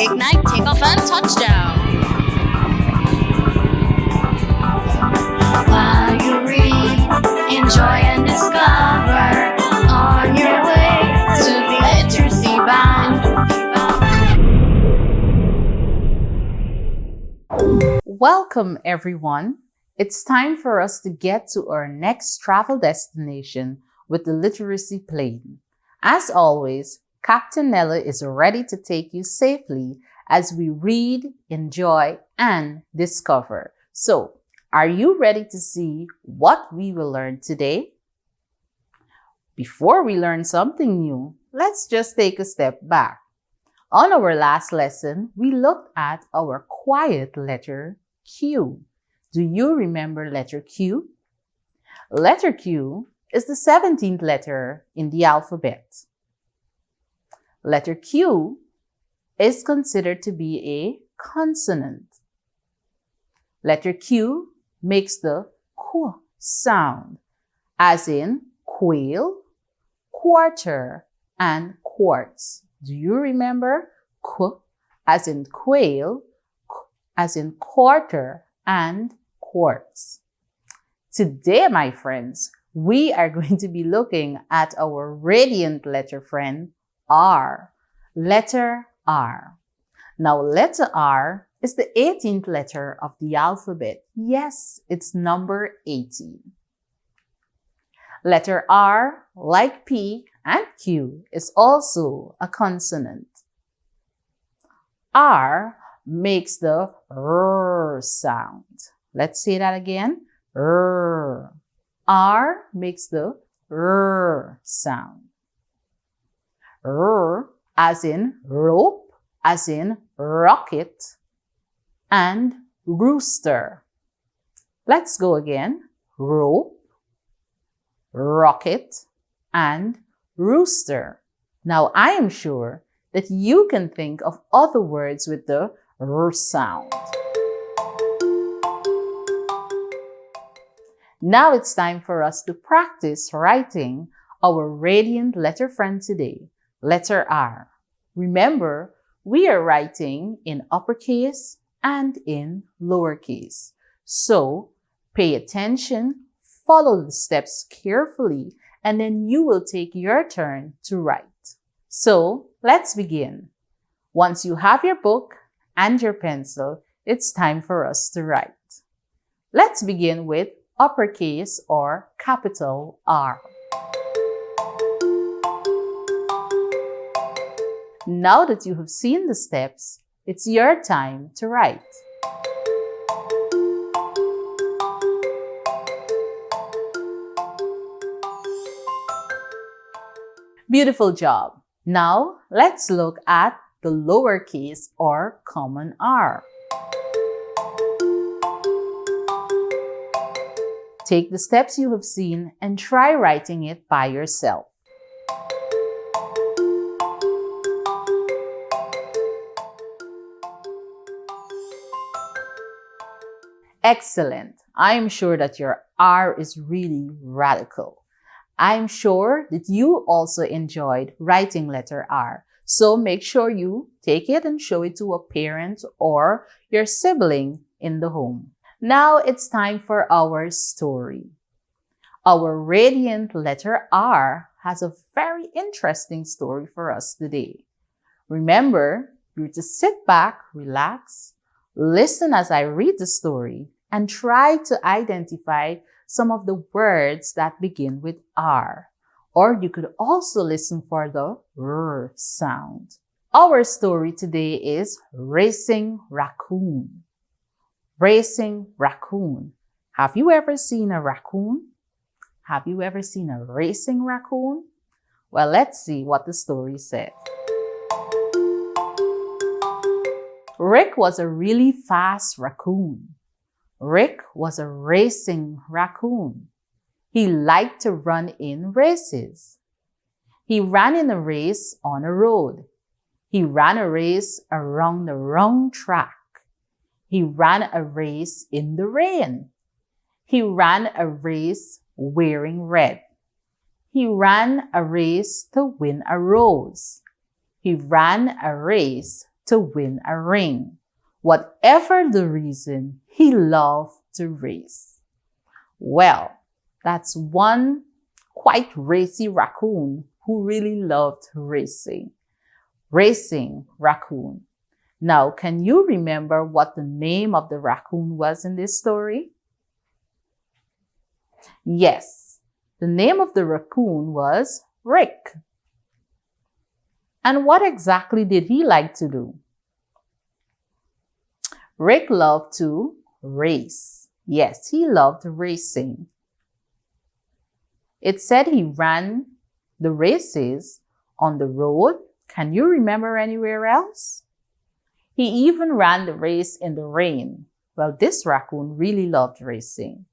Ignite, takeoff, and touchdown. While you read, enjoy, and discover on your way to the literacy band. Welcome, everyone. It's time for us to get to our next travel destination with the literacy plane. As always, Captain Nella is ready to take you safely as we read, enjoy, and discover. So, are you ready to see what we will learn today? Before we learn something new, let's just take a step back. On our last lesson, we looked at our quiet letter Q. Do you remember letter Q? Letter Q is the 17th letter in the alphabet. Letter Q is considered to be a consonant. Letter Q makes the Q sound, as in quail, quarter, and quartz. Do you remember? Q as in quail, Q as in quarter, and quartz. Today, my friends, we are going to be looking at our radiant letter friend, R. Letter R. Now, letter R is the 18th letter of the alphabet. Yes, it's number 18. Letter R, like P and Q, is also a consonant. R makes the R sound. Let's say that again. R. R makes the R sound. R as in rope, as in rocket, and rooster. Let's go again. Rope, rocket, and rooster. Now, I am sure that you can think of other words with the R sound. Now it's time for us to practice writing our radiant letter friend today, letter R. Remember, we are writing in uppercase and in lowercase. So pay attention, follow the steps carefully, and then you will take your turn to write. So let's begin. Once you have your book and your pencil, it's time for us to write. Let's begin with uppercase or capital R. Now that you have seen the steps, it's your time to write. Beautiful job. Now, let's look at the lowercase or common R. Take the steps you have seen and try writing it by yourself. Excellent. I am sure that your R is really radical. I'm sure that you also enjoyed writing letter R. So make sure you take it and show it to a parent or your sibling in the home. Now it's time for our story. Our radiant letter R has a very interesting story for us today. Remember, you're to sit back, relax, listen as I read the story, and try to identify some of the words that begin with R. Or you could also listen for the R sound. Our story today is Racing Raccoon. Racing Raccoon. Have you ever seen a raccoon? Have you ever seen a racing raccoon? Well, let's see what the story says. Rick was a really fast raccoon. Rick was a racing raccoon. He liked to run in races. He ran in a race on a road. He ran a race around the wrong track. He ran a race in the rain. He ran a race wearing red. He ran a race to win a rose. He ran a race to win a ring. Whatever the reason, he loved to race. Well, that's one quite racy raccoon who really loved racing. Racing raccoon. Now, can you remember what the name of the raccoon was in this story? Yes, the name of the raccoon was Rick. And what exactly did he like to do? Rick loved to race. Yes, he loved racing. It said he ran the races on the road. Can you remember anywhere else? He even ran the race in the rain. Well, this raccoon really loved racing.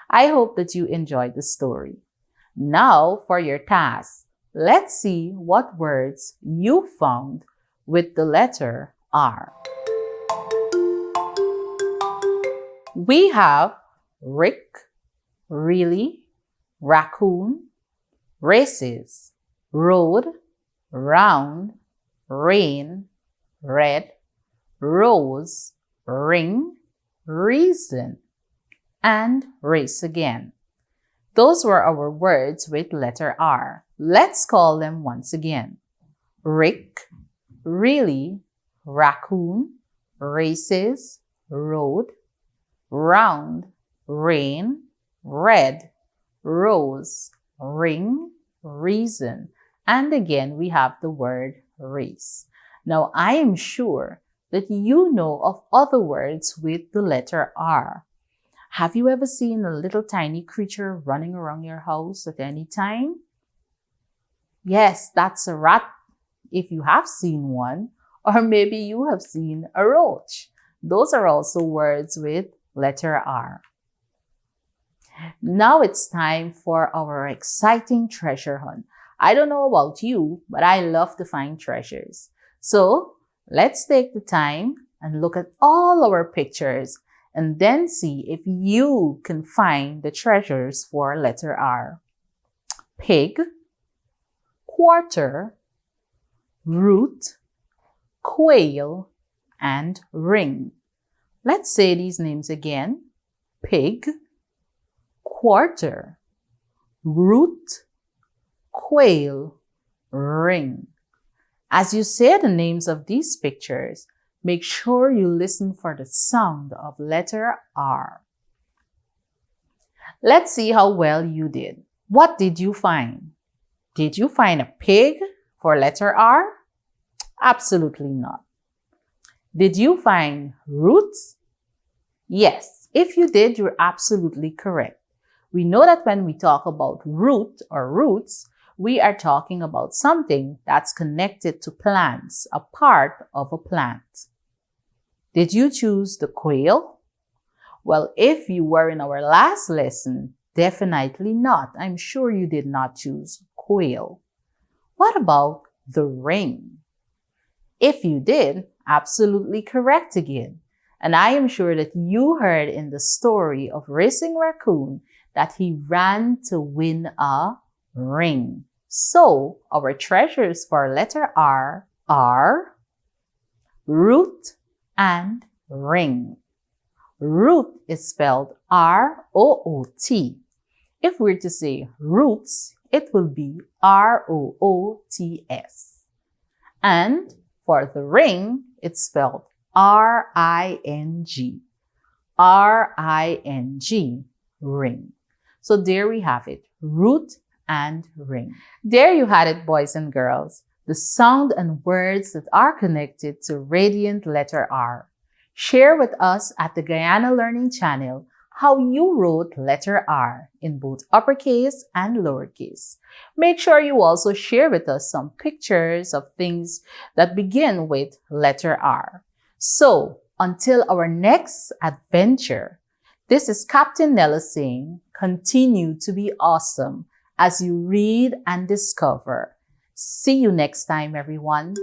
I hope that you enjoyed the story. Now for your task. Let's see what words you found with the letter R. We have Rick, really, raccoon, races, road, round, rain, red, rose, ring, reason, and race again. Those were our words with letter R. Let's call them once again. Rick, really, raccoon, races, road, round, rain, red, rose, ring, reason. And again, we have the word race. Now, I am sure that you know of other words with the letter R. Have you ever seen a little tiny creature running around your house at any time? Yes, that's a rat, if you have seen one, or maybe you have seen a roach. Those are also words with letter R. Now it's time for our exciting treasure hunt. I don't know about you, but I love to find treasures. So let's take the time and look at all our pictures and then see if you can find the treasures for letter R. Pig, quarter, root, quail, and ring. Let's say these names again. Pig, quarter, root, quail, ring. As you say the names of these pictures, make sure you listen for the sound of letter R. Let's see how well you did. What did you find? Did you find a pig for letter R? Absolutely not. Did you find roots? Yes, if you did, you're absolutely correct. We know that when we talk about root or roots, we are talking about something that's connected to plants, a part of a plant. Did you choose the quail? Well, if you were in our last lesson, definitely not. I'm sure you did not choose quail. What about the ring? If you did, absolutely correct again. And I am sure that you heard in the story of Racing Raccoon that he ran to win a ring. So our treasures for letter R are root and ring. Root is spelled R-O-O-T. If we're to say roots, it will be R-O-O-T-S. And for the ring, it's spelled R-I-N-G. R-I-N-G, ring. So there we have it, root and ring. There you had it, boys and girls. The sound and words that are connected to radiant letter R. Share with us at the Guyana Learning Channel how you wrote letter R in both uppercase and lowercase. Make sure you also share with us some pictures of things that begin with letter R. So, until our next adventure, this is Captain Nella saying, continue to be awesome as you read and discover. See you next time, everyone.